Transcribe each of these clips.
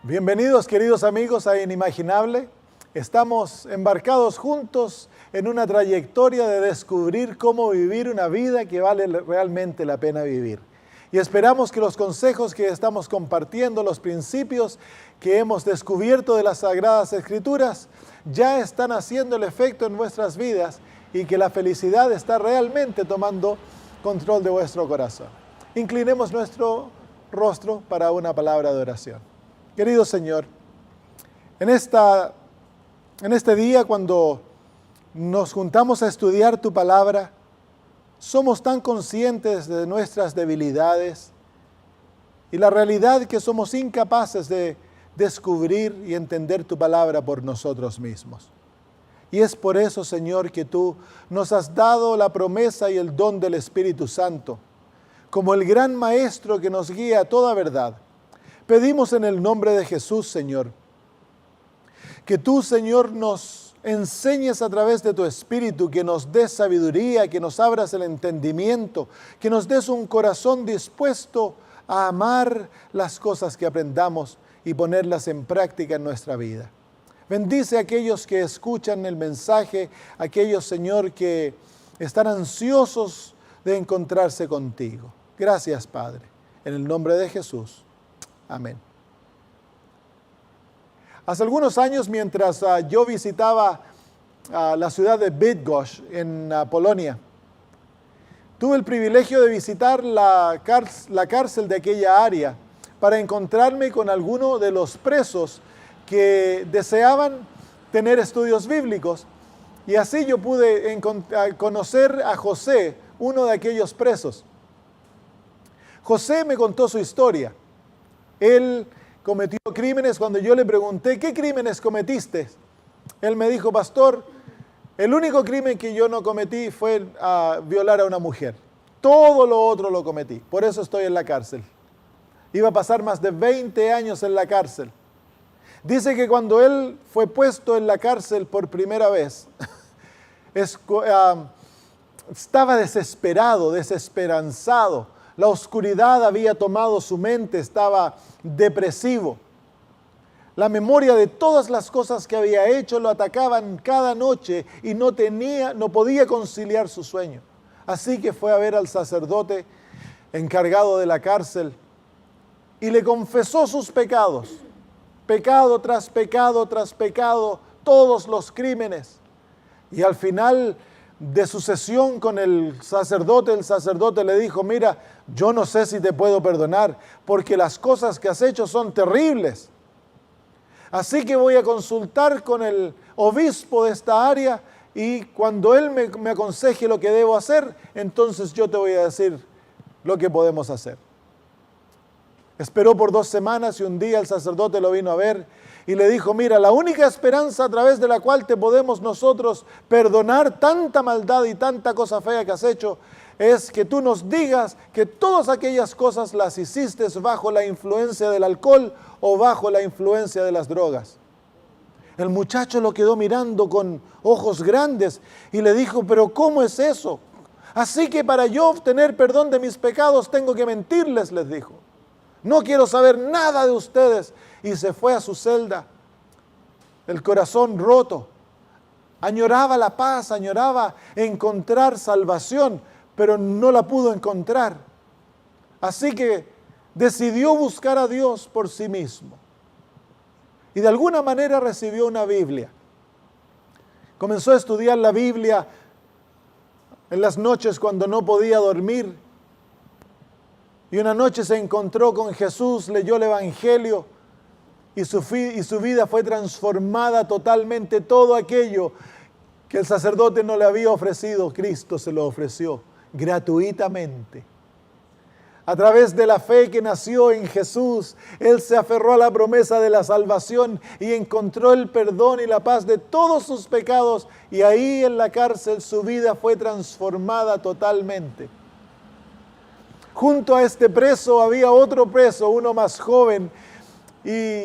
Bienvenidos, queridos amigos, a Inimaginable. Estamos embarcados juntos en una trayectoria de descubrir cómo vivir una vida que vale realmente la pena vivir. Y esperamos que los consejos que estamos compartiendo, los principios que hemos descubierto de las Sagradas Escrituras, ya están haciendo el efecto en vuestras vidas y que la felicidad está realmente tomando control de vuestro corazón. Inclinemos nuestro rostro para una palabra de oración. Querido Señor, en este día cuando nos juntamos a estudiar tu palabra, somos tan conscientes de nuestras debilidades y la realidad que somos incapaces de descubrir y entender tu palabra por nosotros mismos. Y es por eso, Señor, que tú nos has dado la promesa y el don del Espíritu Santo, como el gran Maestro que nos guía a toda verdad. Pedimos en el nombre de Jesús, Señor, que tú, Señor, nos enseñes a través de tu Espíritu, que nos des sabiduría, que nos abras el entendimiento, que nos des un corazón dispuesto a amar las cosas que aprendamos y ponerlas en práctica en nuestra vida. Bendice a aquellos que escuchan el mensaje, aquellos, Señor, que están ansiosos de encontrarse contigo. Gracias, Padre, en el nombre de Jesús. Amén. Hace algunos años, mientras yo visitaba la ciudad de Bydgoszcz, en Polonia, tuve el privilegio de visitar la cárcel de aquella área para encontrarme con algunos de los presos que deseaban tener estudios bíblicos. Y así yo pude conocer a José, uno de aquellos presos. José me contó su historia. Él cometió crímenes. Cuando yo le pregunté, ¿qué crímenes cometiste? Él me dijo, pastor, el único crimen que yo no cometí fue violar a una mujer. Todo lo otro lo cometí. Por eso estoy en la cárcel. Iba a pasar más de 20 años en la cárcel. Dice que cuando él fue puesto en la cárcel por primera vez, estaba desesperado, desesperanzado. La oscuridad había tomado su mente, estaba depresivo. La memoria de todas las cosas que había hecho lo atacaban cada noche y no podía conciliar su sueño. Así que fue a ver al sacerdote encargado de la cárcel y le confesó sus pecados. Pecado tras pecado tras pecado, todos los crímenes. Y al final de su sesión con el sacerdote le dijo, mira, yo no sé si te puedo perdonar porque las cosas que has hecho son terribles. Así que voy a consultar con el obispo de esta área y cuando él me aconseje lo que debo hacer, entonces yo te voy a decir lo que podemos hacer. Esperó por 2 semanas y un día el sacerdote lo vino a ver y le dijo, mira, la única esperanza a través de la cual te podemos nosotros perdonar tanta maldad y tanta cosa fea que has hecho es que tú nos digas que todas aquellas cosas las hiciste bajo la influencia del alcohol o bajo la influencia de las drogas. El muchacho lo quedó mirando con ojos grandes y le dijo, pero ¿cómo es eso? Así que para yo obtener perdón de mis pecados tengo que mentirles, les dijo. No quiero saber nada de ustedes. Y se fue a su celda, el corazón roto. Añoraba la paz, añoraba encontrar salvación, pero no la pudo encontrar. Así que decidió buscar a Dios por sí mismo. Y de alguna manera recibió una Biblia. Comenzó a estudiar la Biblia en las noches cuando no podía dormir. Y una noche se encontró con Jesús, leyó el Evangelio y su vida fue transformada totalmente. Todo aquello que el sacerdote no le había ofrecido, Cristo se lo ofreció gratuitamente. A través de la fe que nació en Jesús, él se aferró a la promesa de la salvación y encontró el perdón y la paz de todos sus pecados. Y ahí en la cárcel su vida fue transformada totalmente. Junto a este preso había otro preso, uno más joven, y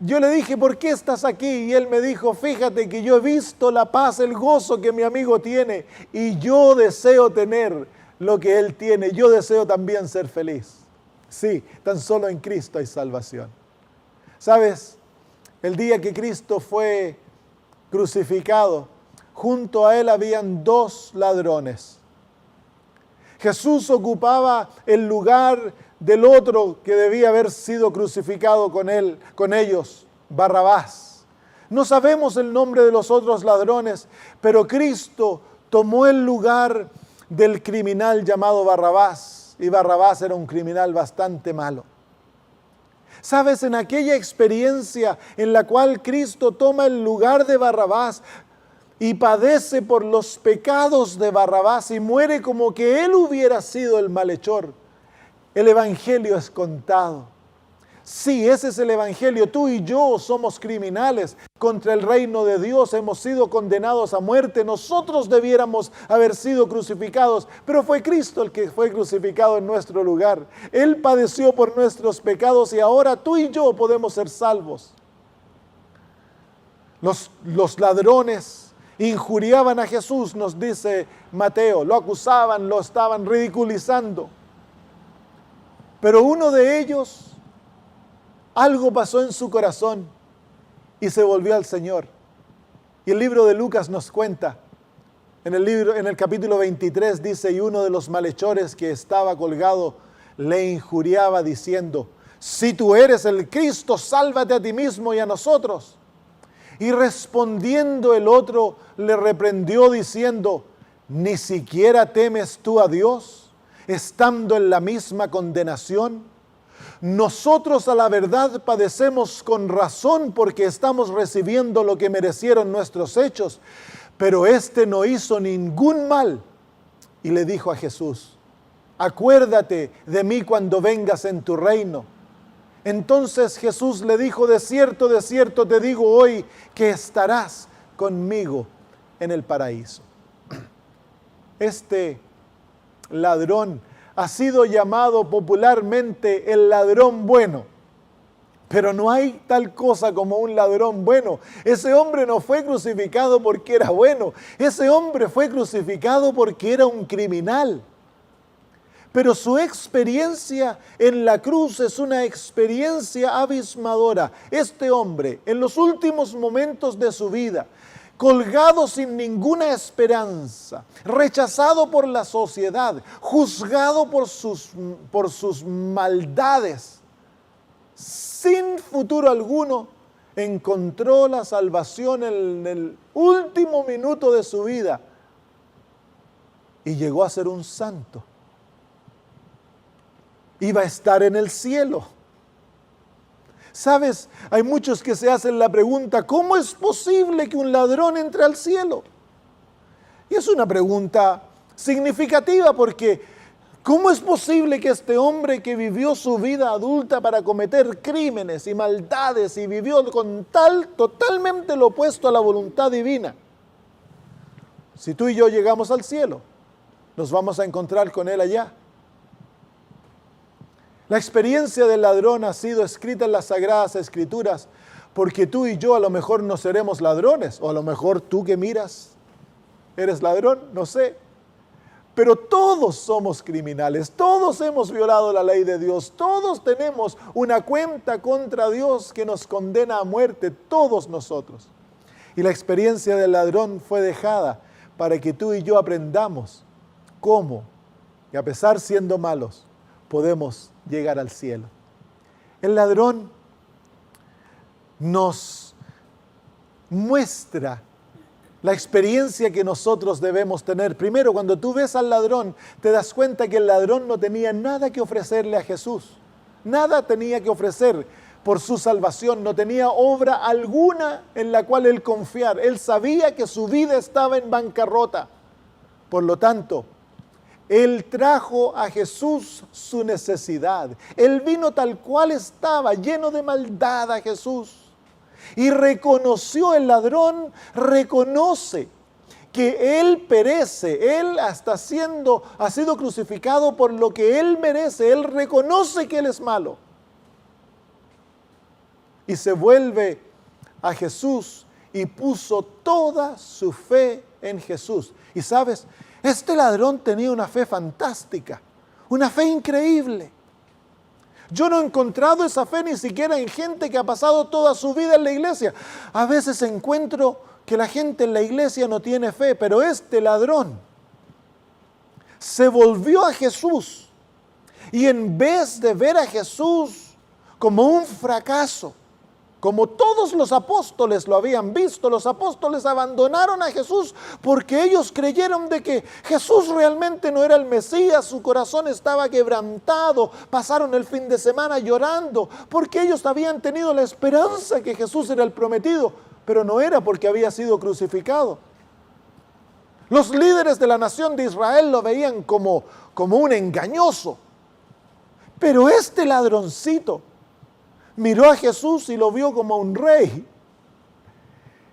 yo le dije, ¿por qué estás aquí? Y él me dijo, fíjate que yo he visto la paz, el gozo que mi amigo tiene, y yo deseo tener lo que él tiene, yo deseo también ser feliz. Sí, tan solo en Cristo hay salvación. ¿Sabes? El día que Cristo fue crucificado, junto a él habían 2 ladrones. Jesús ocupaba el lugar del otro que debía haber sido crucificado con ellos, Barrabás. No sabemos el nombre de los otros ladrones, pero Cristo tomó el lugar del criminal llamado Barrabás, y Barrabás era un criminal bastante malo. ¿Sabes? En aquella experiencia en la cual Cristo toma el lugar de Barrabás y padece por los pecados de Barrabás y muere como que él hubiera sido el malhechor, el Evangelio es contado. Sí, ese es el Evangelio. Tú y yo somos criminales contra el reino de Dios. Hemos sido condenados a muerte. Nosotros debiéramos haber sido crucificados, pero fue Cristo el que fue crucificado en nuestro lugar. Él padeció por nuestros pecados y ahora tú y yo podemos ser salvos. Los ladrones injuriaban a Jesús, nos dice Mateo. Lo acusaban, lo estaban ridiculizando. Pero uno de ellos, algo pasó en su corazón y se volvió al Señor. Y el libro de Lucas nos cuenta, en el capítulo 23 dice, y uno de los malhechores que estaba colgado le injuriaba diciendo, si tú eres el Cristo, sálvate a ti mismo y a nosotros. Y respondiendo el otro le reprendió diciendo, ¿ni siquiera temes tú a Dios, estando en la misma condenación? Nosotros a la verdad padecemos con razón porque estamos recibiendo lo que merecieron nuestros hechos, pero éste no hizo ningún mal. Y le dijo a Jesús, acuérdate de mí cuando vengas en tu reino. Entonces Jesús le dijo, de cierto te digo hoy que estarás conmigo en el paraíso. Este ladrón ha sido llamado popularmente el ladrón bueno, pero no hay tal cosa como un ladrón bueno. Ese hombre no fue crucificado porque era bueno, ese hombre fue crucificado porque era un criminal. Pero su experiencia en la cruz es una experiencia abismadora. Este hombre, en los últimos momentos de su vida, colgado sin ninguna esperanza, rechazado por la sociedad, juzgado por sus maldades, sin futuro alguno, encontró la salvación en el último minuto de su vida y llegó a ser un santo. Iba a estar en el cielo. ¿Sabes? Hay muchos que se hacen la pregunta, ¿cómo es posible que un ladrón entre al cielo? Y es una pregunta significativa porque ¿cómo es posible que este hombre que vivió su vida adulta para cometer crímenes y maldades y vivió totalmente lo opuesto a la voluntad divina? Si tú y yo llegamos al cielo, nos vamos a encontrar con él allá. La experiencia del ladrón ha sido escrita en las Sagradas Escrituras porque tú y yo a lo mejor no seremos ladrones, o a lo mejor tú que miras eres ladrón, no sé. Pero todos somos criminales, todos hemos violado la ley de Dios, todos tenemos una cuenta contra Dios que nos condena a muerte, todos nosotros. Y la experiencia del ladrón fue dejada para que tú y yo aprendamos cómo, y a pesar siendo malos, podemos llegar al cielo. El ladrón nos muestra la experiencia que nosotros debemos tener. Primero, cuando tú ves al ladrón, te das cuenta que el ladrón no tenía nada que ofrecerle a Jesús. Nada tenía que ofrecer por su salvación. No tenía obra alguna en la cual él confiar. Él sabía que su vida estaba en bancarrota. Por lo tanto, él trajo a Jesús su necesidad. Él vino tal cual estaba, lleno de maldad a Jesús. Y reconoció, el ladrón reconoce que él perece. Él ha sido crucificado por lo que él merece. Él reconoce que él es malo. Y se vuelve a Jesús y puso toda su fe en Jesús. Y sabes, este ladrón tenía una fe fantástica, una fe increíble. Yo no he encontrado esa fe ni siquiera en gente que ha pasado toda su vida en la iglesia. A veces encuentro que la gente en la iglesia no tiene fe, pero este ladrón se volvió a Jesús y en vez de ver a Jesús como un fracaso, como todos los apóstoles lo habían visto, los apóstoles abandonaron a Jesús porque ellos creyeron de que Jesús realmente no era el Mesías, su corazón estaba quebrantado, pasaron el fin de semana llorando porque ellos habían tenido la esperanza que Jesús era el prometido, pero no era porque había sido crucificado. Los líderes de la nación de Israel lo veían como un engañoso, pero este ladroncito miró a Jesús y lo vio como un rey.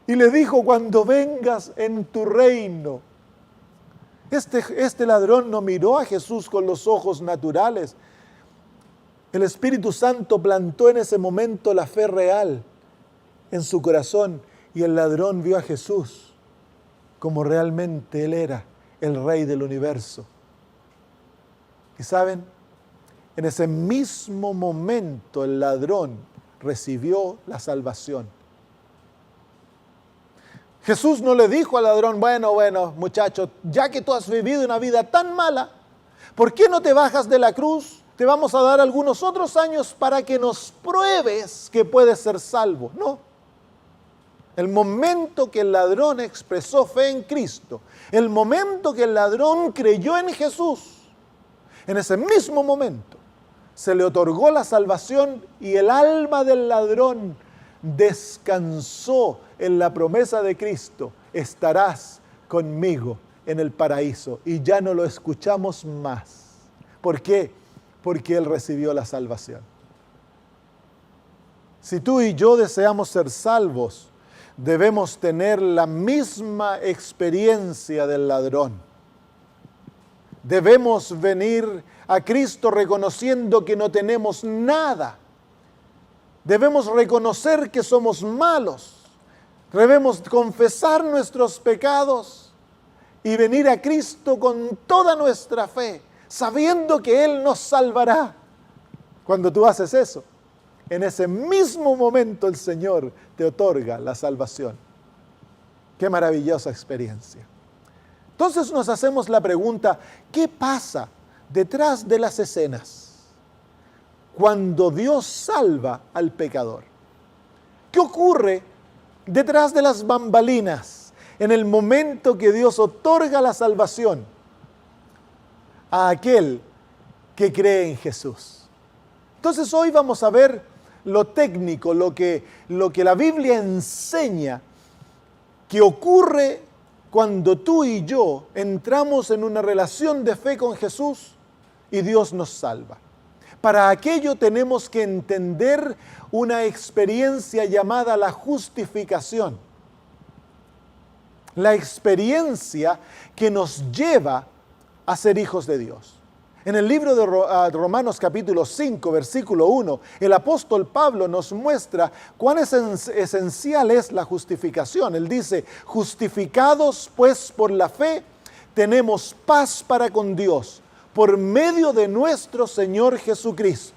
Y le dijo, cuando vengas en tu reino. Este ladrón no miró a Jesús con los ojos naturales. El Espíritu Santo plantó en ese momento la fe real en su corazón. Y el ladrón vio a Jesús como realmente Él era, el Rey del universo. ¿Y saben? En ese mismo momento el ladrón recibió la salvación. Jesús no le dijo al ladrón, bueno, muchacho, ya que tú has vivido una vida tan mala, ¿por qué no te bajas de la cruz? Te vamos a dar algunos otros años para que nos pruebes que puedes ser salvo. No. El momento que el ladrón expresó fe en Cristo, el momento que el ladrón creyó en Jesús, en ese mismo momento, se le otorgó la salvación y el alma del ladrón descansó en la promesa de Cristo. Estarás conmigo en el paraíso. Y ya no lo escuchamos más. ¿Por qué? Porque Él recibió la salvación. Si tú y yo deseamos ser salvos, debemos tener la misma experiencia del ladrón. Debemos venir a Cristo reconociendo que no tenemos nada. Debemos reconocer que somos malos. Debemos confesar nuestros pecados y venir a Cristo con toda nuestra fe, sabiendo que Él nos salvará. Cuando tú haces eso, en ese mismo momento el Señor te otorga la salvación. ¡Qué maravillosa experiencia! Entonces nos hacemos la pregunta, ¿qué pasa detrás de las escenas cuando Dios salva al pecador? ¿Qué ocurre detrás de las bambalinas en el momento que Dios otorga la salvación a aquel que cree en Jesús? Entonces hoy vamos a ver lo técnico, lo que la Biblia enseña que ocurre cuando tú y yo entramos en una relación de fe con Jesús y Dios nos salva. Para aquello tenemos que entender una experiencia llamada la justificación. La experiencia que nos lleva a ser hijos de Dios. En el libro de Romanos capítulo 5, versículo 1, el apóstol Pablo nos muestra cuán esencial es la justificación. Él dice, justificados pues por la fe, tenemos paz para con Dios, por medio de nuestro Señor Jesucristo.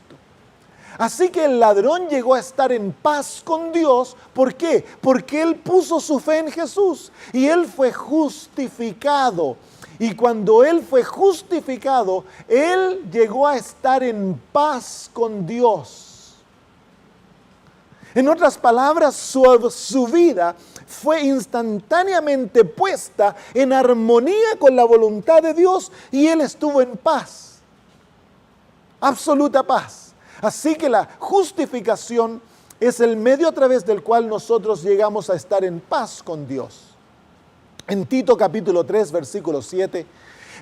Así que el ladrón llegó a estar en paz con Dios. ¿Por qué? Porque él puso su fe en Jesús y él fue justificado. Y cuando él fue justificado, él llegó a estar en paz con Dios. En otras palabras, su vida fue instantáneamente puesta en armonía con la voluntad de Dios y él estuvo en paz. Absoluta paz. Así que la justificación es el medio a través del cual nosotros llegamos a estar en paz con Dios. En Tito capítulo 3, versículo 7,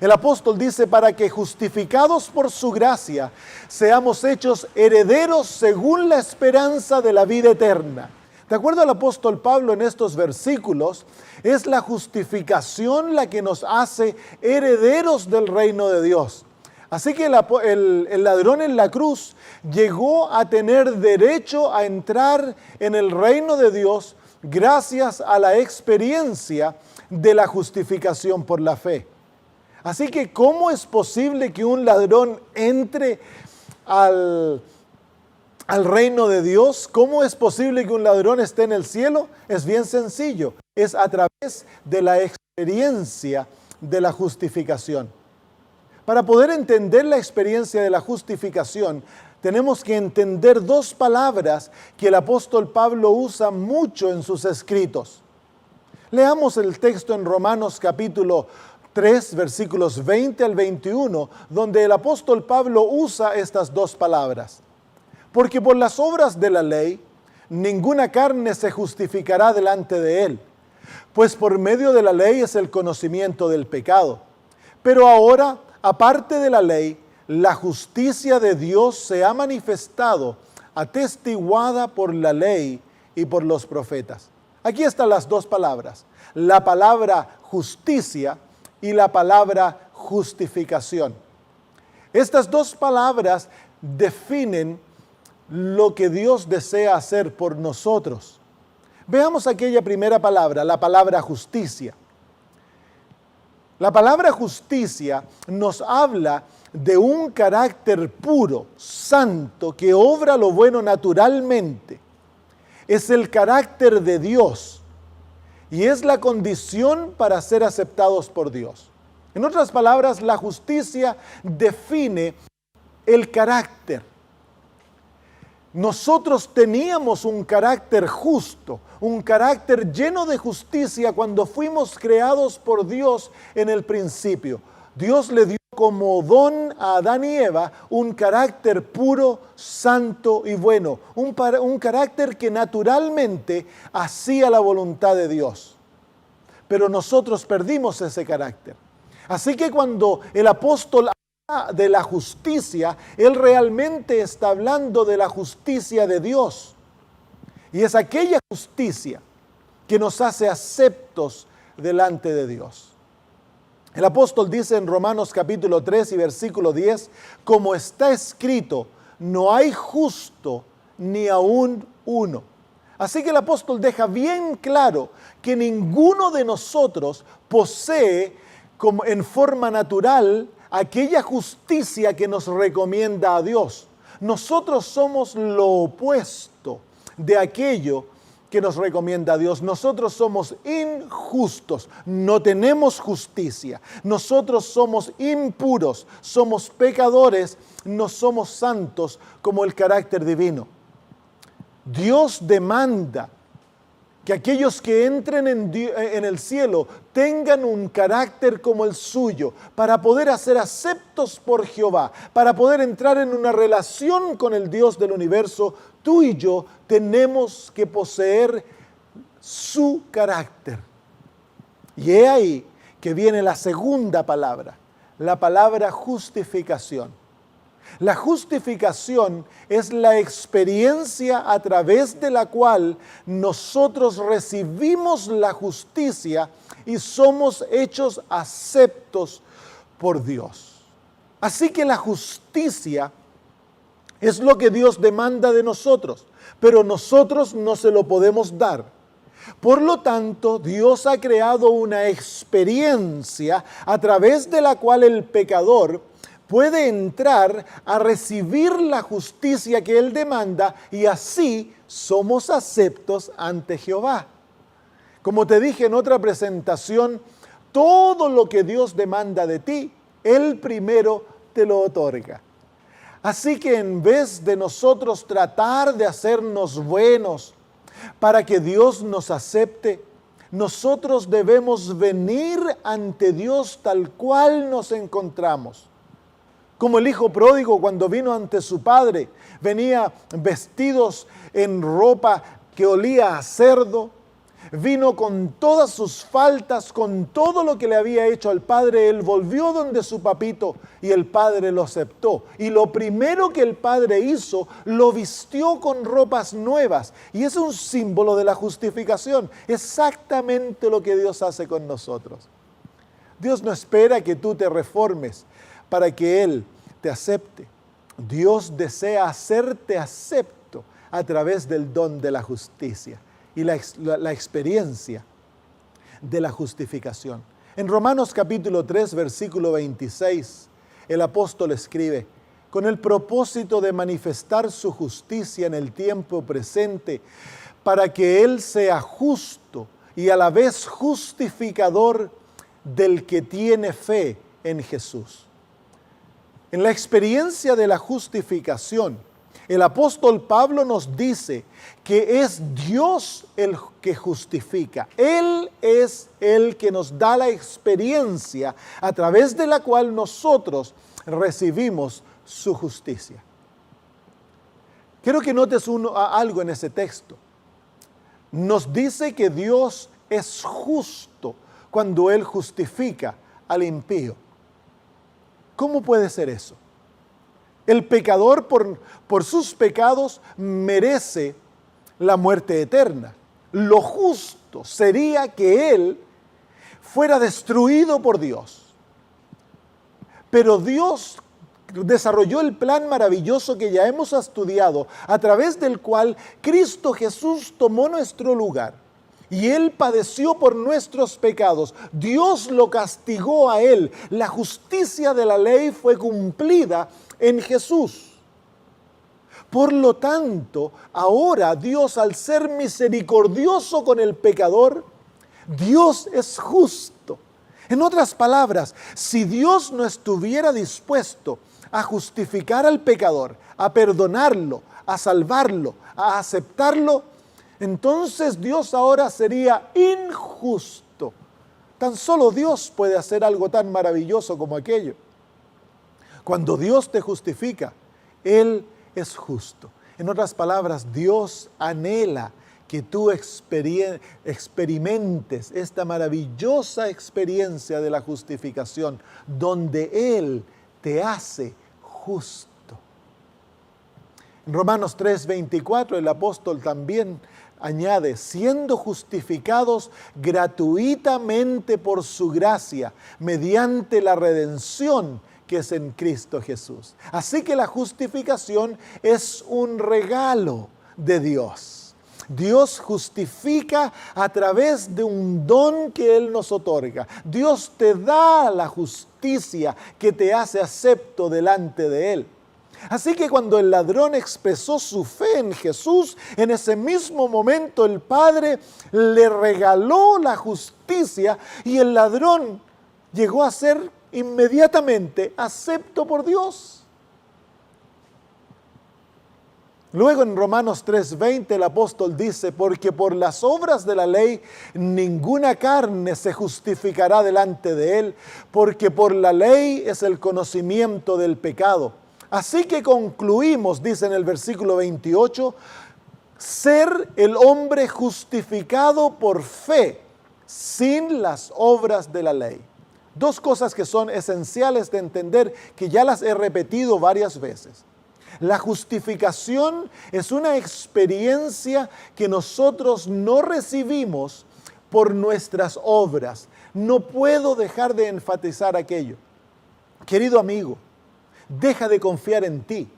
el apóstol dice, para que justificados por su gracia, seamos hechos herederos según la esperanza de la vida eterna. De acuerdo al apóstol Pablo en estos versículos, es la justificación la que nos hace herederos del reino de Dios. Así que el ladrón en la cruz llegó a tener derecho a entrar en el reino de Dios gracias a la experiencia de la justificación por la fe. Así que, ¿cómo es posible que un ladrón entre al al reino de Dios. ¿Cómo es posible que un ladrón esté en el cielo? Es bien sencillo. Es a través de la experiencia de la justificación. Para poder entender la experiencia de la justificación, tenemos que entender dos palabras que el apóstol Pablo usa mucho en sus escritos. Leamos el texto en Romanos capítulo 3, versículos 20 al 21, donde el apóstol Pablo usa estas dos palabras. Porque por las obras de la ley, ninguna carne se justificará delante de él, pues por medio de la ley es el conocimiento del pecado. Pero ahora, aparte de la ley, la justicia de Dios se ha manifestado, atestiguada por la ley y por los profetas. Aquí están las dos palabras, la palabra justicia y la palabra justificación. Estas dos palabras definen lo que Dios desea hacer por nosotros. Veamos aquella primera palabra, la palabra justicia. La palabra justicia nos habla de un carácter puro, santo, que obra lo bueno naturalmente. Es el carácter de Dios y es la condición para ser aceptados por Dios. En otras palabras, la justicia define el carácter. Nosotros teníamos un carácter justo, un carácter lleno de justicia cuando fuimos creados por Dios en el principio. Dios le dio como don a Adán y Eva un carácter puro, santo y bueno, un carácter que naturalmente hacía la voluntad de Dios. Pero nosotros perdimos ese carácter. Así que cuando el apóstol habla de la justicia, él realmente está hablando de la justicia de Dios. Y es aquella justicia que nos hace aceptos delante de Dios. El apóstol dice en Romanos capítulo 3 y versículo 10, como está escrito, no hay justo ni aún uno. Así que el apóstol deja bien claro que ninguno de nosotros posee como en forma natural aquella justicia que nos recomienda a Dios. Nosotros somos lo opuesto de aquello que nos recomienda a Dios. Nosotros somos injustos, no tenemos justicia. Nosotros somos impuros, somos pecadores, no somos santos como el carácter divino. Dios demanda que aquellos que entren en el cielo tengan un carácter como el suyo, para poder ser aceptos por Jehová, para poder entrar en una relación con el Dios del universo. Tú y yo tenemos que poseer su carácter. Y he ahí que viene la segunda palabra, la palabra justificación. La justificación es la experiencia a través de la cual nosotros recibimos la justicia y somos hechos aceptos por Dios. Así que la justicia es lo que Dios demanda de nosotros, pero nosotros no se lo podemos dar. Por lo tanto, Dios ha creado una experiencia a través de la cual el pecador puede entrar a recibir la justicia que Él demanda y así somos aceptos ante Jehová. Como te dije en otra presentación, todo lo que Dios demanda de ti, Él primero te lo otorga. Así que en vez de nosotros tratar de hacernos buenos para que Dios nos acepte, nosotros debemos venir ante Dios tal cual nos encontramos. Como el hijo pródigo cuando vino ante su padre, venía vestidos en ropa que olía a cerdo, vino con todas sus faltas, con todo lo que le había hecho al padre. Él volvió donde su papito y el padre lo aceptó. Y lo primero que el padre hizo, lo vistió con ropas nuevas. Y es un símbolo de la justificación. Exactamente lo que Dios hace con nosotros. Dios no espera que tú te reformes para que Él te acepte. Dios desea hacerte acepto a través del don de la justicia y la experiencia de la justificación. En Romanos capítulo 3, versículo 26, el apóstol escribe, con el propósito de manifestar su justicia en el tiempo presente, para que Él sea justo y a la vez justificador del que tiene fe en Jesús. En la experiencia de la justificación, el apóstol Pablo nos dice que es Dios el que justifica. Él es el que nos da la experiencia a través de la cual nosotros recibimos su justicia. Quiero que notes algo en ese texto. Nos dice que Dios es justo cuando Él justifica al impío. ¿Cómo puede ser eso? El pecador por sus pecados merece la muerte eterna. Lo justo sería que él fuera destruido por Dios. Pero Dios desarrolló el plan maravilloso que ya hemos estudiado, a través del cual Cristo Jesús tomó nuestro lugar. Y Él padeció por nuestros pecados. Dios lo castigó a Él. La justicia de la ley fue cumplida en Jesús. Por lo tanto, ahora Dios, al ser misericordioso con el pecador, Dios es justo. En otras palabras, si Dios no estuviera dispuesto a justificar al pecador, a perdonarlo, a salvarlo, a aceptarlo, entonces Dios ahora sería injusto. Tan solo Dios puede hacer algo tan maravilloso como aquello. Cuando Dios te justifica, Él es justo. En otras palabras, Dios anhela que tú experimentes esta maravillosa experiencia de la justificación, donde Él te hace justo. En Romanos 3:24 el apóstol también añade, siendo justificados gratuitamente por su gracia, mediante la redención que es en Cristo Jesús. Así que la justificación es un regalo de Dios. Dios justifica a través de un don que Él nos otorga. Dios te da la justicia que te hace acepto delante de Él. Así que cuando el ladrón expresó su fe en Jesús, en ese mismo momento el Padre le regaló la justicia y el ladrón llegó a ser inmediatamente acepto por Dios. Luego en Romanos 3:20 el apóstol dice, porque por las obras de la ley ninguna carne se justificará delante de Él, porque por la ley es el conocimiento del pecado. Así que concluimos, dice en el versículo 28, ser el hombre justificado por fe, sin las obras de la ley. Dos cosas que son esenciales de entender, que ya las he repetido varias veces. La justificación es una experiencia que nosotros no recibimos por nuestras obras. No puedo dejar de enfatizar aquello. Querido amigo, deja de confiar en ti,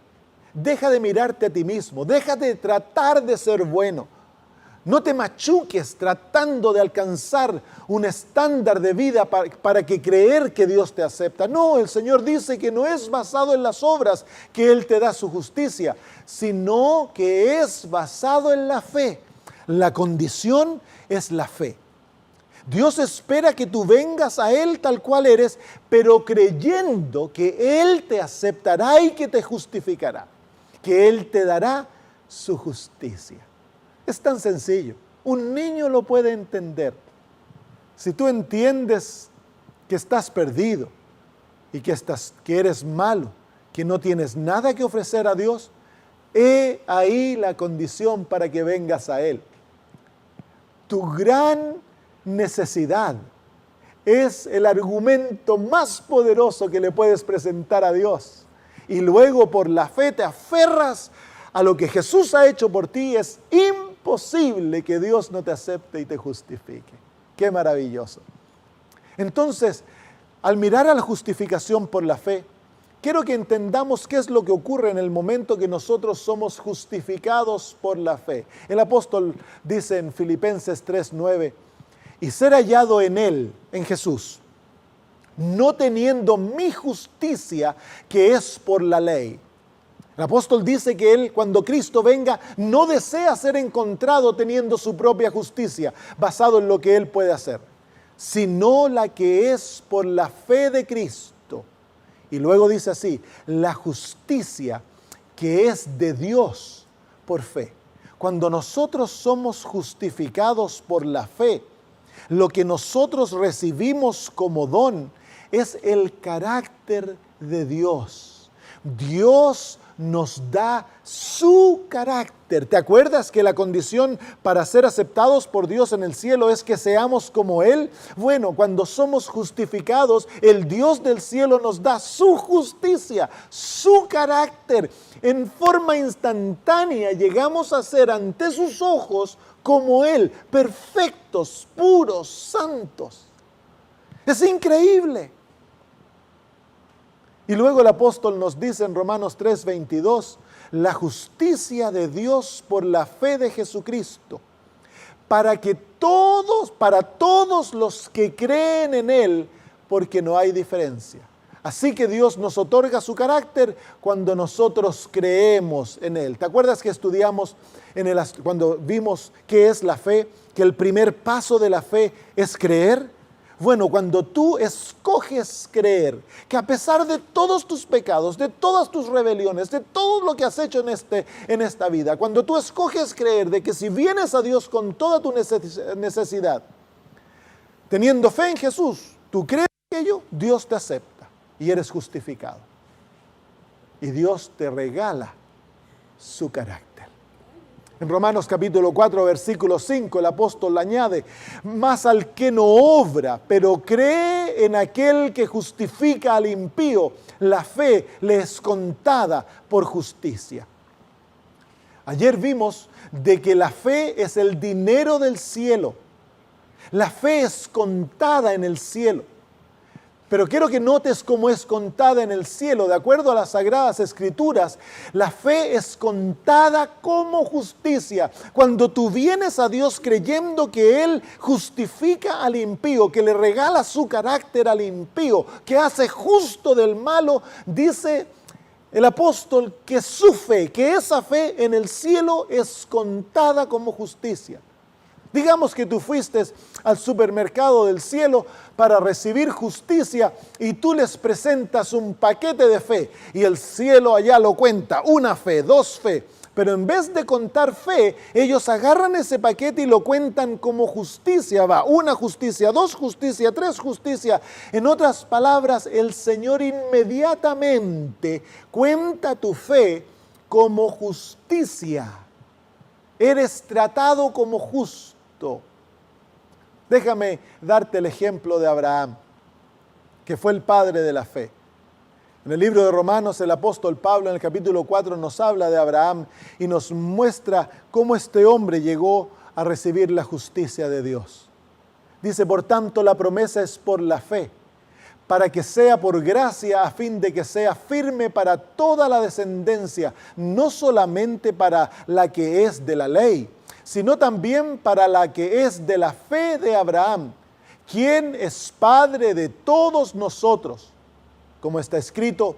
deja de mirarte a ti mismo, deja de tratar de ser bueno. No te machuques tratando de alcanzar un estándar de vida para que creer que Dios te acepta. No, el Señor dice que no es basado en las obras que Él te da su justicia, sino que es basado en la fe. La condición es la fe. Dios espera que tú vengas a Él tal cual eres, pero creyendo que Él te aceptará y que te justificará, que Él te dará su justicia. Es tan sencillo, un niño lo puede entender. Si tú entiendes que estás perdido y que eres malo, que no tienes nada que ofrecer a Dios, he ahí la condición para que vengas a Él. Tu gran necesidad es el argumento más poderoso que le puedes presentar a Dios. Y luego por la fe te aferras a lo que Jesús ha hecho por ti. Es imposible que Dios no te acepte y te justifique. ¡Qué maravilloso! Entonces, al mirar a la justificación por la fe, quiero que entendamos qué es lo que ocurre en el momento que nosotros somos justificados por la fe. El apóstol dice en Filipenses 3:9, y ser hallado en Él, en Jesús, no teniendo mi justicia, que es por la ley. El apóstol dice que él, cuando Cristo venga, no desea ser encontrado teniendo su propia justicia, basado en lo que él puede hacer, sino la que es por la fe de Cristo. Y luego dice así, la justicia que es de Dios por fe. Cuando nosotros somos justificados por la fe, lo que nosotros recibimos como don es el carácter de Dios. Dios nos da su carácter. ¿Te acuerdas que la condición para ser aceptados por Dios en el cielo es que seamos como Él? Bueno, cuando somos justificados, el Dios del cielo nos da su justicia, su carácter. En forma instantánea llegamos a ser ante sus ojos como Él, perfectos, puros, santos. Es increíble. Y luego el apóstol nos dice en Romanos 3:22, la justicia de Dios por la fe de Jesucristo, para todos los que creen en Él, porque no hay diferencia. Así que Dios nos otorga su carácter cuando nosotros creemos en Él. ¿Te acuerdas que estudiamos cuando vimos qué es la fe? Que el primer paso de la fe es creer. Bueno, cuando tú escoges creer que a pesar de todos tus pecados, de todas tus rebeliones, de todo lo que has hecho en esta vida, cuando tú escoges creer de que si vienes a Dios con toda tu necesidad, teniendo fe en Jesús, tú crees en ello, Dios te acepta y eres justificado. Y Dios te regala su carácter. En Romanos capítulo 4, versículo 5, el apóstol añade, mas al que no obra, pero cree en aquel que justifica al impío, la fe le es contada por justicia. Ayer vimos de que la fe es el dinero del cielo. La fe es contada en el cielo. Pero quiero que notes cómo es contada en el cielo. De acuerdo a las Sagradas Escrituras, la fe es contada como justicia. Cuando tú vienes a Dios creyendo que Él justifica al impío, que le regala su carácter al impío, que hace justo del malo, dice el apóstol que su fe, que esa fe en el cielo es contada como justicia. Digamos que tú fuiste al supermercado del cielo para recibir justicia y tú les presentas un paquete de fe y el cielo allá lo cuenta, una fe, dos fe. Pero en vez de contar fe, ellos agarran ese paquete y lo cuentan como justicia. Va, una justicia, dos justicia, tres justicia. En otras palabras, el Señor inmediatamente cuenta tu fe como justicia. Eres tratado como justo. Déjame darte el ejemplo de Abraham, que fue el padre de la fe. En el libro de Romanos, el apóstol Pablo en el capítulo 4 nos habla de Abraham y nos muestra cómo este hombre llegó a recibir la justicia de Dios. Dice, por tanto, la promesa es por la fe, para que sea por gracia, a fin de que sea firme para toda la descendencia, no solamente para la que es de la ley, sino también para la que es de la fe de Abraham, quien es padre de todos nosotros. Como está escrito,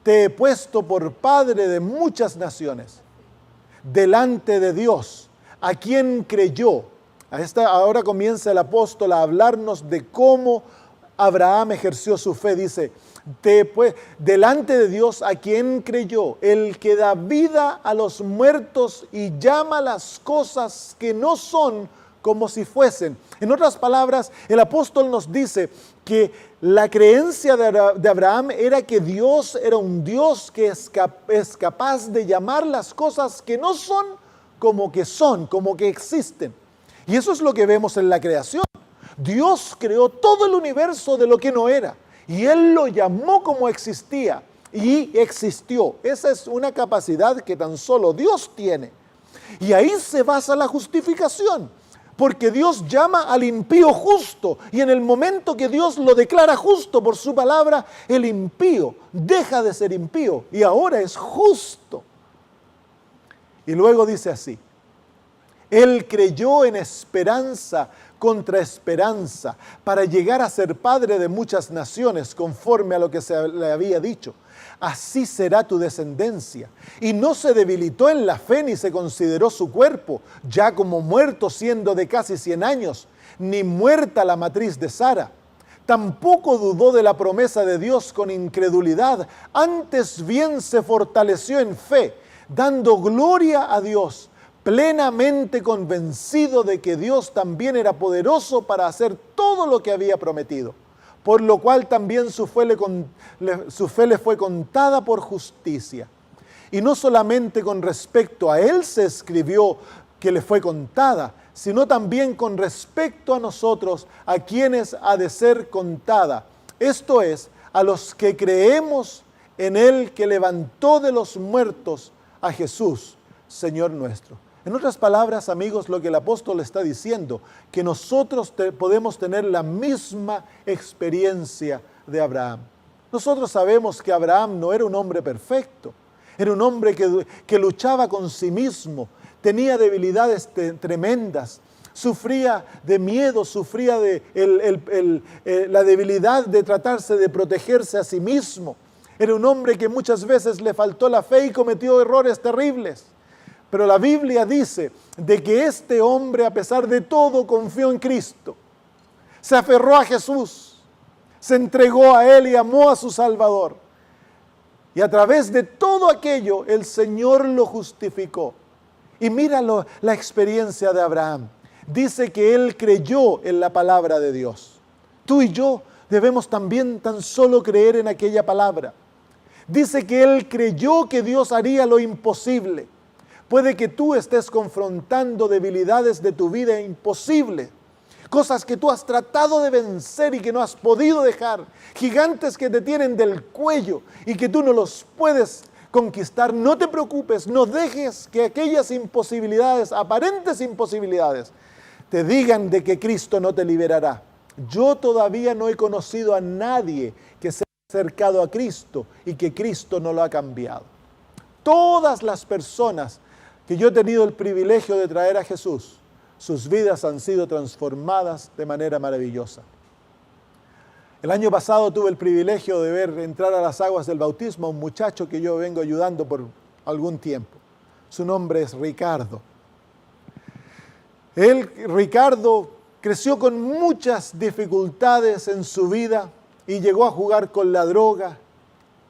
te he puesto por padre de muchas naciones, delante de Dios, a quien creyó. Ahora comienza el apóstol a hablarnos de cómo Abraham ejerció su fe. Dice, delante de Dios a quien creyó, el que da vida a los muertos y llama las cosas que no son como si fuesen. En otras palabras, el apóstol nos dice que la creencia de Abraham era que Dios era un Dios que es capaz de llamar las cosas que no son, como que existen. Y eso es lo que vemos en la creación. Dios creó todo el universo de lo que no era. Y Él lo llamó como existía y existió. Esa es una capacidad que tan solo Dios tiene. Y ahí se basa la justificación, porque Dios llama al impío justo. Y en el momento que Dios lo declara justo por su palabra, el impío deja de ser impío y ahora es justo. Y luego dice así, Él creyó en esperanza contra esperanza para llegar a ser padre de muchas naciones, conforme a lo que se le había dicho. Así será tu descendencia. Y no se debilitó en la fe ni se consideró su cuerpo, ya como muerto siendo de casi 100 años, ni muerta la matriz de Sara. Tampoco dudó de la promesa de Dios con incredulidad, antes bien se fortaleció en fe, dando gloria a Dios, plenamente convencido de que Dios también era poderoso para hacer todo lo que había prometido, por lo cual también su fe le fue contada por justicia. Y no solamente con respecto a él se escribió que le fue contada, sino también con respecto a nosotros, a quienes ha de ser contada. Esto es, a los que creemos en Él que levantó de los muertos a Jesús, Señor nuestro. En otras palabras, amigos, lo que el apóstol está diciendo, que nosotros podemos tener la misma experiencia de Abraham. Nosotros sabemos que Abraham no era un hombre perfecto, era un hombre que luchaba con sí mismo, tenía debilidades tremendas, sufría de miedo, sufría de la debilidad de tratarse de protegerse a sí mismo. Era un hombre que muchas veces le faltó la fe y cometió errores terribles. Pero la Biblia dice de que este hombre, a pesar de todo, confió en Cristo. Se aferró a Jesús, se entregó a Él y amó a su Salvador. Y a través de todo aquello, el Señor lo justificó. Y míralo, la experiencia de Abraham. Dice que él creyó en la palabra de Dios. Tú y yo debemos también tan solo creer en aquella palabra. Dice que él creyó que Dios haría lo imposible. Puede que tú estés confrontando debilidades de tu vida imposibles, cosas que tú has tratado de vencer y que no has podido dejar, gigantes que te tienen del cuello y que tú no los puedes conquistar. No te preocupes, no dejes que aquellas imposibilidades, aparentes imposibilidades, te digan de que Cristo no te liberará. Yo todavía no he conocido a nadie que se haya acercado a Cristo y que Cristo no lo ha cambiado. Todas las personas que yo he tenido el privilegio de traer a Jesús, sus vidas han sido transformadas de manera maravillosa. El año pasado tuve el privilegio de ver entrar a las aguas del bautismo a un muchacho que yo vengo ayudando por algún tiempo. Su nombre es Ricardo. Ricardo creció con muchas dificultades en su vida y llegó a jugar con la droga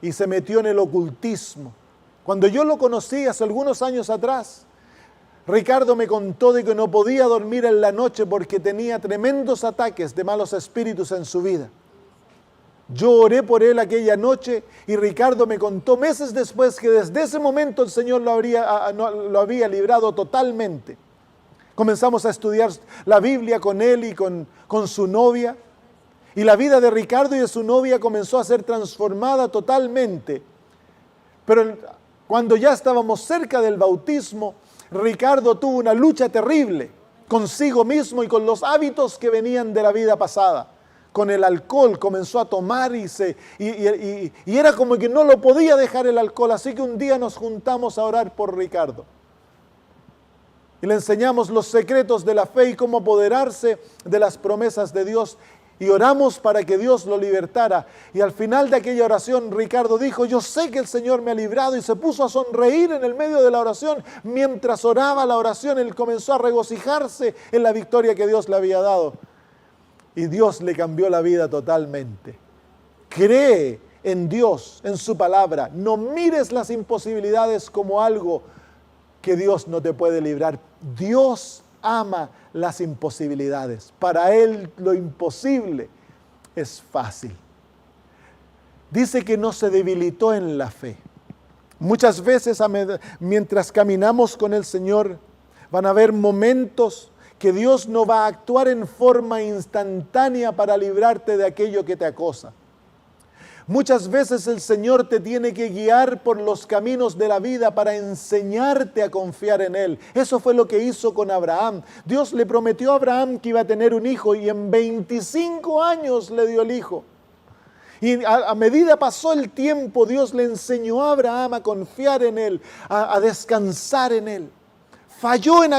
y se metió en el ocultismo. Cuando yo lo conocí hace algunos años atrás, Ricardo me contó de que no podía dormir en la noche porque tenía tremendos ataques de malos espíritus en su vida. Yo oré por él aquella noche y Ricardo me contó meses después que desde ese momento el Señor lo había librado totalmente. Comenzamos a estudiar la Biblia con él y con su novia. Y la vida de Ricardo y de su novia comenzó a ser transformada totalmente. Pero cuando ya estábamos cerca del bautismo, Ricardo tuvo una lucha terrible consigo mismo y con los hábitos que venían de la vida pasada. Con el alcohol comenzó a tomar y era como que no lo podía dejar el alcohol. Así que un día nos juntamos a orar por Ricardo. Y le enseñamos los secretos de la fe y cómo apoderarse de las promesas de Dios. Y oramos para que Dios lo libertara. Y al final de aquella oración, Ricardo dijo, yo sé que el Señor me ha librado. Y se puso a sonreír en el medio de la oración. Mientras oraba la oración, él comenzó a regocijarse en la victoria que Dios le había dado. Y Dios le cambió la vida totalmente. Cree en Dios, en su palabra. No mires las imposibilidades como algo que Dios no te puede librar. Dios ama las imposibilidades. Para Él lo imposible es fácil. Dice que no se debilitó en la fe. Muchas veces mientras caminamos con el Señor van a haber momentos que Dios no va a actuar en forma instantánea para librarte de aquello que te acosa. Muchas veces el Señor te tiene que guiar por los caminos de la vida para enseñarte a confiar en Él. Eso fue lo que hizo con Abraham. Dios le prometió a Abraham que iba a tener un hijo y en 25 años le dio el hijo. Y a medida pasó el tiempo, Dios le enseñó a Abraham a confiar en Él, a descansar en Él. falló en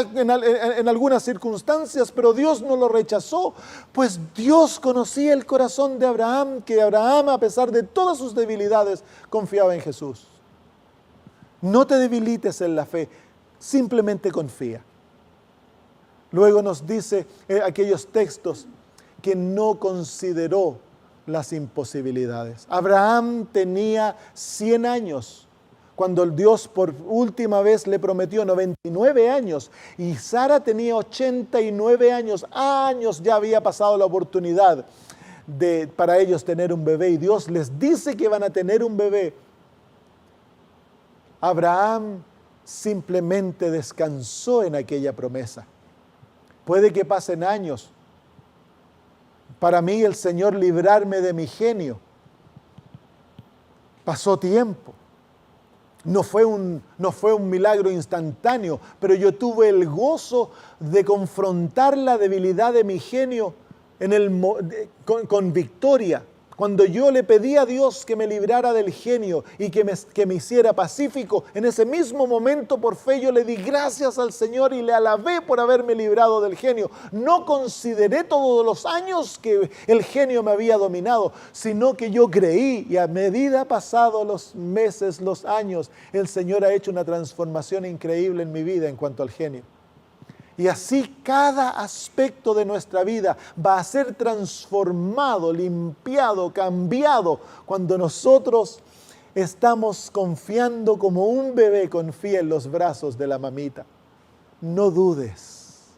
algunas circunstancias, pero Dios no lo rechazó, pues Dios conocía el corazón de Abraham, que Abraham, a pesar de todas sus debilidades, confiaba en Jesús. No te debilites en la fe, simplemente confía. Luego nos dice aquellos textos que no consideró las imposibilidades. Abraham tenía 100 años cuando el Dios por última vez le prometió 99 años, y Sara tenía 89 años. Años ya había pasado la oportunidad para ellos tener un bebé, y Dios les dice que van a tener un bebé. Abraham simplemente descansó en aquella promesa. Puede que pasen años. Para mí, el Señor librarme de mi genio. Pasó tiempo. No fue un milagro instantáneo, pero yo tuve el gozo de confrontar la debilidad de mi genio con victoria. Cuando yo le pedí a Dios que me librara del genio y que me hiciera pacífico, en ese mismo momento por fe yo le di gracias al Señor y le alabé por haberme librado del genio. No consideré todos los años que el genio me había dominado, sino que yo creí, y a medida pasado los meses, los años, el Señor ha hecho una transformación increíble en mi vida en cuanto al genio. Y así cada aspecto de nuestra vida va a ser transformado, limpiado, cambiado, cuando nosotros estamos confiando como un bebé confía en los brazos de la mamita. No dudes.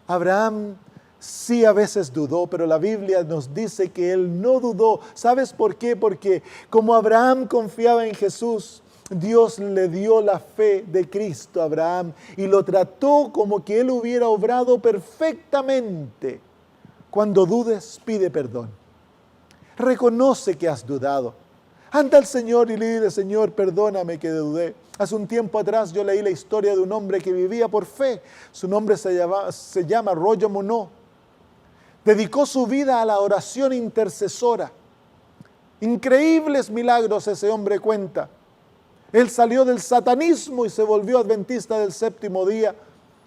Abraham sí a veces dudó, pero la Biblia nos dice que él no dudó. ¿Sabes por qué? Porque como Abraham confiaba en Jesús, Dios le dio la fe de Cristo a Abraham y lo trató como que él hubiera obrado perfectamente. Cuando dudes, pide perdón. Reconoce que has dudado. Anda al Señor y le dile: Señor, perdóname que dudé. Hace un tiempo atrás yo leí la historia de un hombre que vivía por fe. Su nombre se llama Roger Monod. Dedicó su vida a la oración intercesora. Increíbles milagros ese hombre cuenta. Él salió del satanismo y se volvió adventista del séptimo día.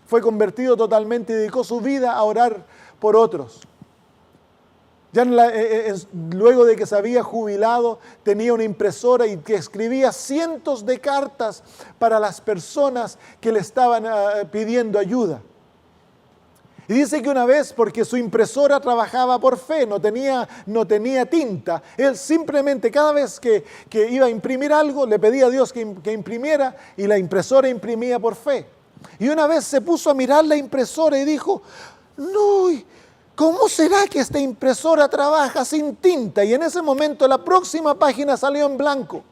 Fue convertido totalmente y dedicó su vida a orar por otros. Ya luego de que se había jubilado, tenía una impresora y que escribía cientos de cartas para las personas que le estaban pidiendo ayuda. Y dice que una vez, porque su impresora trabajaba por fe, no tenía tinta, él simplemente cada vez que iba a imprimir algo, le pedía a Dios que imprimiera, y la impresora imprimía por fe. Y una vez se puso a mirar la impresora y dijo: no, ¿cómo será que esta impresora trabaja sin tinta? Y en ese momento la próxima página salió en blanco.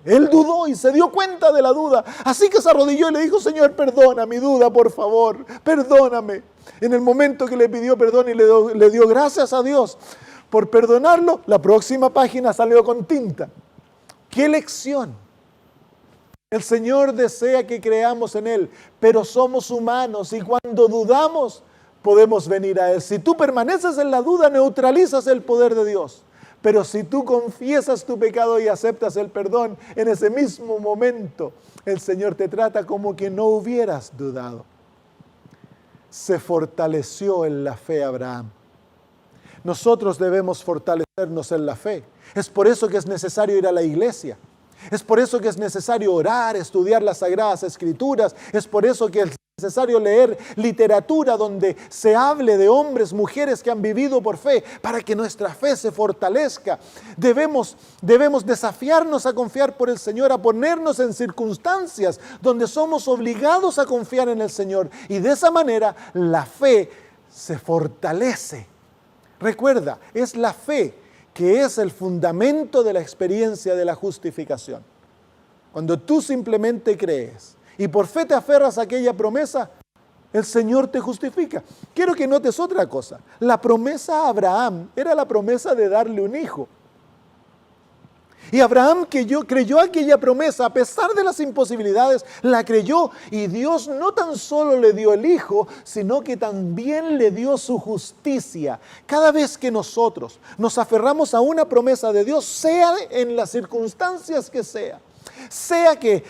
Él dudó y se dio cuenta de la duda. Así que se arrodilló y le dijo: Señor, perdona mi duda, por favor, perdóname. En el momento que le pidió perdón y le dio gracias a Dios por perdonarlo, la próxima página salió con tinta. ¡Qué lección! El Señor desea que creamos en Él, pero somos humanos y cuando dudamos podemos venir a Él. Si tú permaneces en la duda, neutralizas el poder de Dios. Pero si tú confiesas tu pecado y aceptas el perdón, en ese mismo momento el Señor te trata como que no hubieras dudado. Se fortaleció en la fe Abraham. Nosotros debemos fortalecernos en la fe. Es por eso que es necesario ir a la iglesia. Es por eso que es necesario orar, estudiar las Sagradas Escrituras. Es por eso que es necesario leer literatura donde se hable de hombres, mujeres que han vivido por fe, para que nuestra fe se fortalezca. Debemos desafiarnos a confiar por el Señor, a ponernos en circunstancias donde somos obligados a confiar en el Señor. Y de esa manera la fe se fortalece. Recuerda, es la fe que es el fundamento de la experiencia de la justificación. Cuando tú simplemente crees y por fe te aferras a aquella promesa, el Señor te justifica. Quiero que notes otra cosa. La promesa a Abraham era la promesa de darle un hijo. Y Abraham creyó aquella promesa, a pesar de las imposibilidades, la creyó. Y Dios no tan solo le dio el hijo, sino que también le dio su justicia. Cada vez que nosotros nos aferramos a una promesa de Dios, sea en las circunstancias que sea que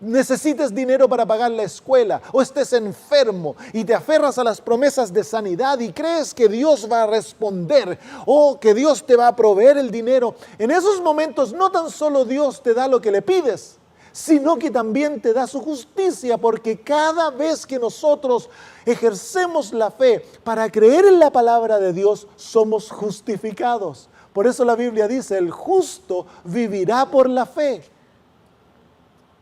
necesites dinero para pagar la escuela o estés enfermo y te aferras a las promesas de sanidad y crees que Dios va a responder o que Dios te va a proveer el dinero, en esos momentos no tan solo Dios te da lo que le pides, sino que también te da su justicia, porque cada vez que nosotros ejercemos la fe para creer en la palabra de Dios, somos justificados. Por eso la Biblia dice, el justo vivirá por la fe.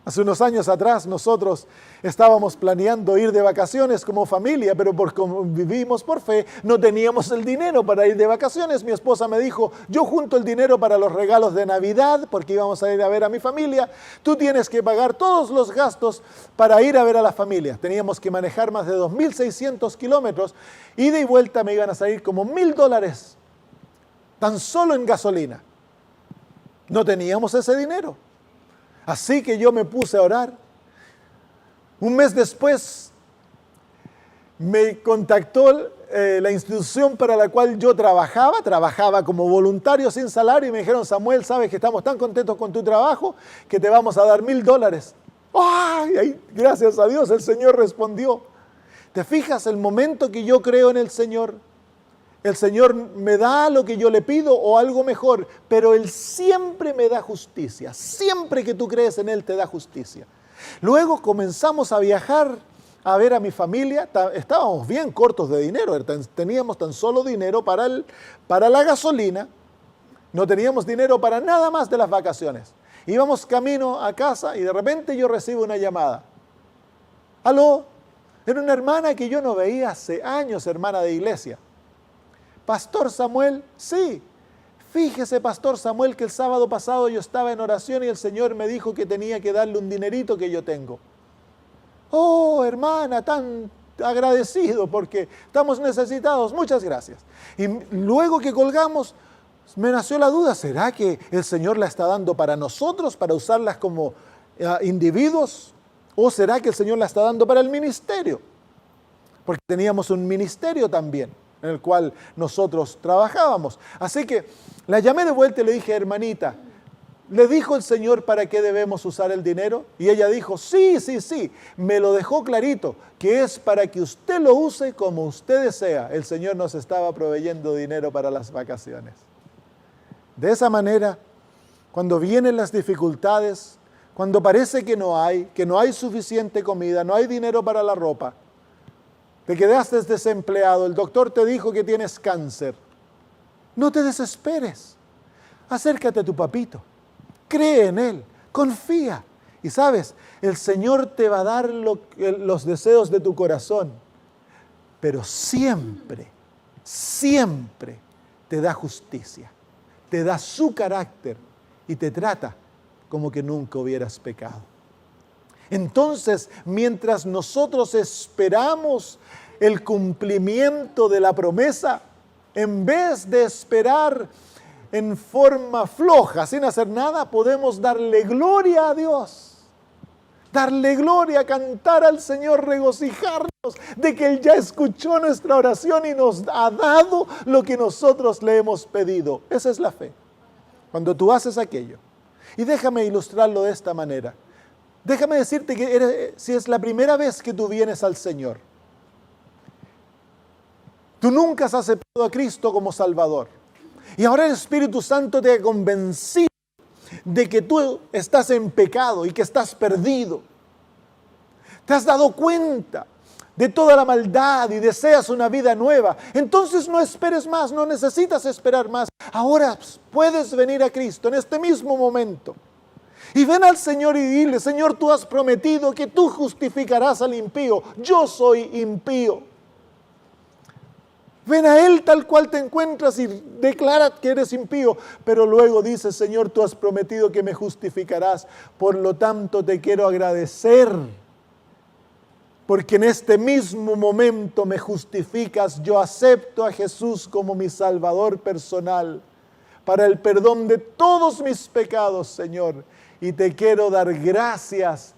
Hace unos años atrás nosotros estábamos planeando ir de vacaciones como familia, pero como vivimos por fe, no teníamos el dinero para ir de vacaciones. Mi esposa me dijo, yo junto el dinero para los regalos de Navidad, porque íbamos a ir a ver a mi familia, tú tienes que pagar todos los gastos para ir a ver a la familia. Teníamos que manejar más de 2.600 kilómetros, ida y vuelta me iban a salir como $1,000, tan solo en gasolina. No teníamos ese dinero. Así que yo me puse a orar. Un mes después me contactó la institución para la cual yo trabajaba como voluntario sin salario y me dijeron, Samuel, sabes que estamos tan contentos con tu trabajo que te vamos a dar $1,000. ¡Ay! Gracias a Dios el Señor respondió. ¿Te fijas el momento que yo creo en el Señor? El Señor me da lo que yo le pido o algo mejor, pero Él siempre me da justicia. Siempre que tú crees en Él te da justicia. Luego comenzamos a viajar a ver a mi familia. Estábamos bien cortos de dinero, teníamos tan solo dinero para la gasolina. No teníamos dinero para nada más de las vacaciones. Íbamos camino a casa y de repente yo recibo una llamada. ¿Aló? Era una hermana que yo no veía hace años, hermana de iglesia. Pastor Samuel, sí, fíjese Pastor Samuel que el sábado pasado yo estaba en oración y el Señor me dijo que tenía que darle un dinerito que yo tengo. Oh, hermana, tan agradecido porque estamos necesitados, muchas gracias. Y luego que colgamos, me nació la duda, ¿será que el Señor la está dando para nosotros, para usarlas como individuos? ¿O será que el Señor la está dando para el ministerio? Porque teníamos un ministerio también en el cual nosotros trabajábamos. Así que la llamé de vuelta y le dije, hermanita, ¿le dijo el Señor para qué debemos usar el dinero? Y ella dijo, sí, me lo dejó clarito, que es para que usted lo use como usted desea. El Señor nos estaba proveyendo dinero para las vacaciones. De esa manera, cuando vienen las dificultades, cuando parece que no hay suficiente comida, no hay dinero para la ropa, te quedaste desempleado, el doctor te dijo que tienes cáncer. No te desesperes. Acércate a tu papito. Cree en Él. Confía. Y sabes, el Señor te va a dar los deseos de tu corazón. Pero siempre te da justicia. Te da su carácter y te trata como que nunca hubieras pecado. Entonces, mientras nosotros esperamos el cumplimiento de la promesa, en vez de esperar en forma floja, sin hacer nada, podemos darle gloria a Dios. Darle gloria, cantar al Señor, regocijarnos de que Él ya escuchó nuestra oración y nos ha dado lo que nosotros le hemos pedido. Esa es la fe. Cuando tú haces aquello. Y déjame ilustrarlo de esta manera. Déjame decirte que si es la primera vez que tú vienes al Señor, tú nunca has aceptado a Cristo como Salvador. Y ahora el Espíritu Santo te ha convencido de que tú estás en pecado y que estás perdido. Te has dado cuenta de toda la maldad y deseas una vida nueva. Entonces no esperes más, no necesitas esperar más. Ahora puedes venir a Cristo en este mismo momento. Y ven al Señor y dile, Señor, tú has prometido que tú justificarás al impío. Yo soy impío. Ven a Él tal cual te encuentras y declara que eres impío. Pero luego dice, Señor, tú has prometido que me justificarás. Por lo tanto, te quiero agradecer. Porque en este mismo momento me justificas. Yo acepto a Jesús como mi Salvador personal. Para el perdón de todos mis pecados, Señor. Y te quiero dar gracias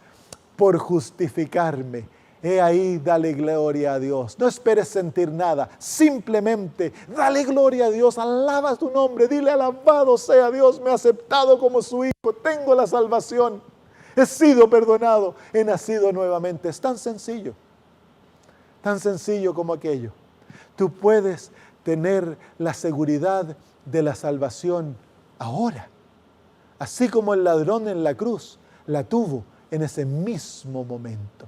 por justificarme. He ahí, dale gloria a Dios. No esperes sentir nada. Simplemente dale gloria a Dios. Alaba tu nombre. Dile, alabado sea Dios. Me ha aceptado como su hijo. Tengo la salvación. he sido perdonado, he nacido nuevamente. Es tan sencillo como aquello. Tú puedes tener la seguridad de la salvación ahora, así como el ladrón en la cruz la tuvo en ese mismo momento.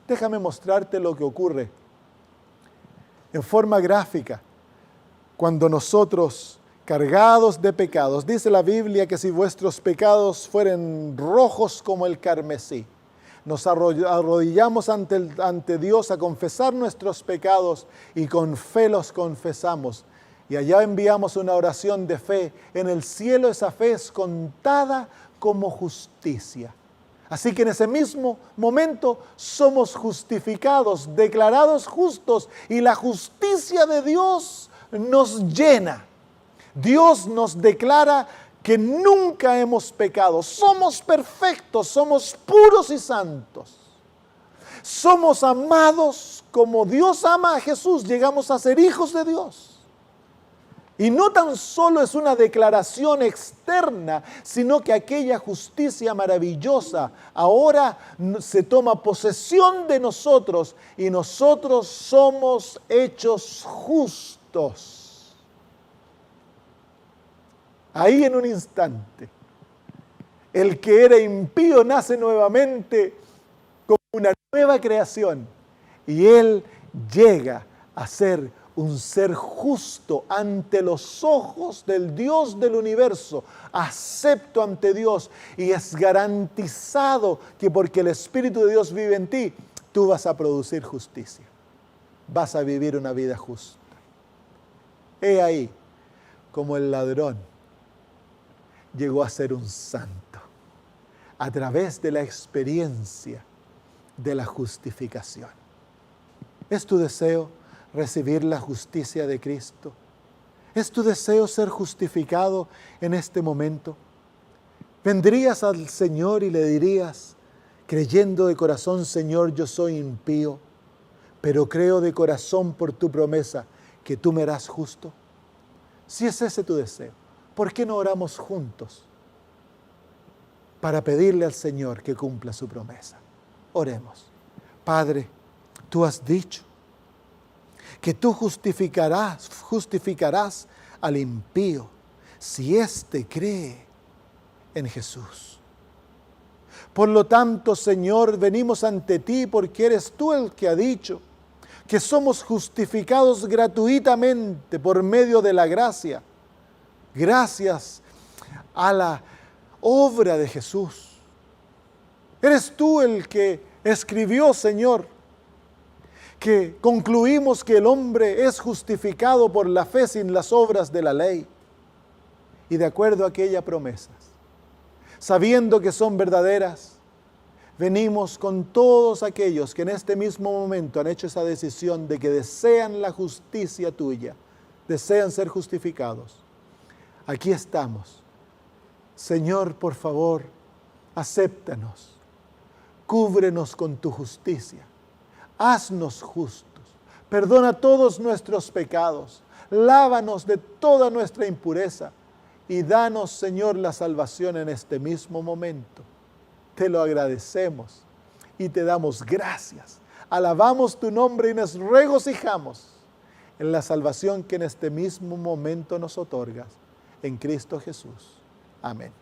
Déjame mostrarte lo que ocurre en forma gráfica cuando nosotros, cargados de pecados, dice la Biblia que si vuestros pecados fueren rojos como el carmesí, nos arrodillamos ante Dios a confesar nuestros pecados y con fe los confesamos. Y allá enviamos una oración de fe. En el cielo esa fe es contada como justicia. Así que en ese mismo momento somos justificados, declarados justos, y la justicia de Dios nos llena. Dios nos declara que nunca hemos pecado. Somos perfectos, somos puros y santos. Somos amados como Dios ama a Jesús. Llegamos a ser hijos de Dios. Y no tan solo es una declaración externa, sino que aquella justicia maravillosa ahora se toma posesión de nosotros y nosotros somos hechos justos. Ahí en un instante, el que era impío nace nuevamente como una nueva creación y él llega a ser un ser justo ante los ojos del Dios del universo, acepto ante Dios, y es garantizado que porque el Espíritu de Dios vive en ti, tú vas a producir justicia, vas a vivir una vida justa. He ahí como el ladrón llegó a ser un santo a través de la experiencia de la justificación. ¿Es tu deseo recibir la justicia de Cristo? ¿Es tu deseo ser justificado en este momento? ¿Vendrías al Señor y le dirías, creyendo de corazón, Señor, yo soy impío, pero creo de corazón por tu promesa que tú me harás justo? Si es ese tu deseo, ¿por qué no oramos juntos para pedirle al Señor que cumpla su promesa? Oremos. Padre, tú has dicho que tú justificarás al impío si éste cree en Jesús. Por lo tanto, Señor, venimos ante ti porque eres tú el que ha dicho que somos justificados gratuitamente por medio de la gracia, gracias a la obra de Jesús. Eres tú el que escribió, Señor, que concluimos que el hombre es justificado por la fe sin las obras de la ley. Y de acuerdo a aquellas promesas, sabiendo que son verdaderas, venimos con todos aquellos que en este mismo momento han hecho esa decisión de que desean la justicia tuya, desean ser justificados. Aquí estamos. Señor, por favor, acéptanos, cúbrenos con tu justicia, haznos justos, perdona todos nuestros pecados, lávanos de toda nuestra impureza y danos, Señor, la salvación en este mismo momento. Te lo agradecemos y te damos gracias. Alabamos tu nombre y nos regocijamos en la salvación que en este mismo momento nos otorgas. En Cristo Jesús. Amén.